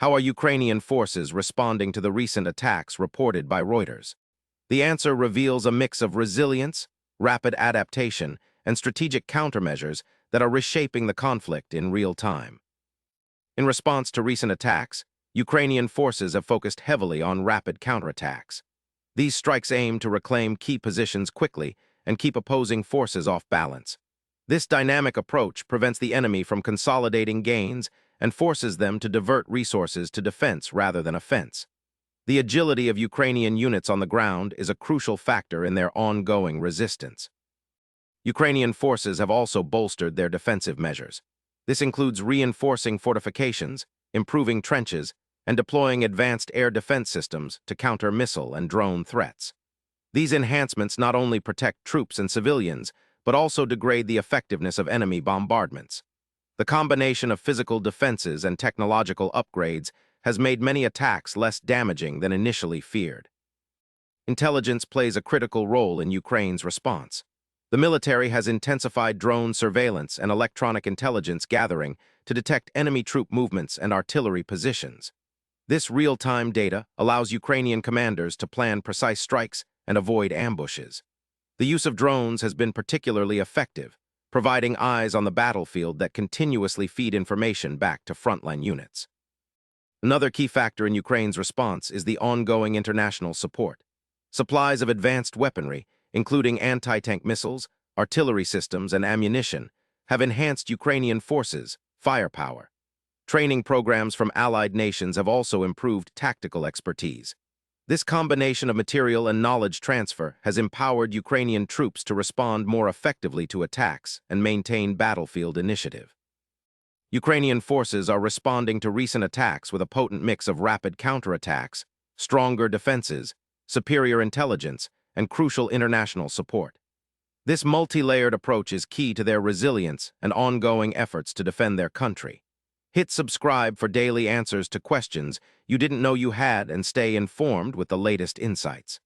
How are Ukrainian forces responding to the recent attacks reported by Reuters? The answer reveals a mix of resilience, rapid adaptation, and strategic countermeasures that are reshaping the conflict in real time. In response to recent attacks, Ukrainian forces have focused heavily on rapid counterattacks. These strikes aim to reclaim key positions quickly and keep opposing forces off balance. This dynamic approach prevents the enemy from consolidating gains and forces them to divert resources to defense rather than offense. The agility of Ukrainian units on the ground is a crucial factor in their ongoing resistance. Ukrainian forces have also bolstered their defensive measures. This includes reinforcing fortifications, improving trenches, and deploying advanced air defense systems to counter missile and drone threats. These enhancements not only protect troops and civilians, but also degrade the effectiveness of enemy bombardments. The combination of physical defenses and technological upgrades has made many attacks less damaging than initially feared. Intelligence plays a critical role in Ukraine's response. The military has intensified drone surveillance and electronic intelligence gathering to detect enemy troop movements and artillery positions. This real-time data allows Ukrainian commanders to plan precise strikes and avoid ambushes. The use of drones has been particularly effective, providing eyes on the battlefield that continuously feed information back to frontline units. Another key factor in Ukraine's response is the ongoing international support. Supplies of advanced weaponry, including anti-tank missiles, artillery systems, and ammunition, have enhanced Ukrainian forces' firepower. Training programs from allied nations have also improved tactical expertise. This combination of material and knowledge transfer has empowered Ukrainian troops to respond more effectively to attacks and maintain battlefield initiative. Ukrainian forces are responding to recent attacks with a potent mix of rapid counterattacks, stronger defenses, superior intelligence, and crucial international support. This multi-layered approach is key to their resilience and ongoing efforts to defend their country. Hit subscribe for daily answers to questions you didn't know you had and stay informed with the latest insights.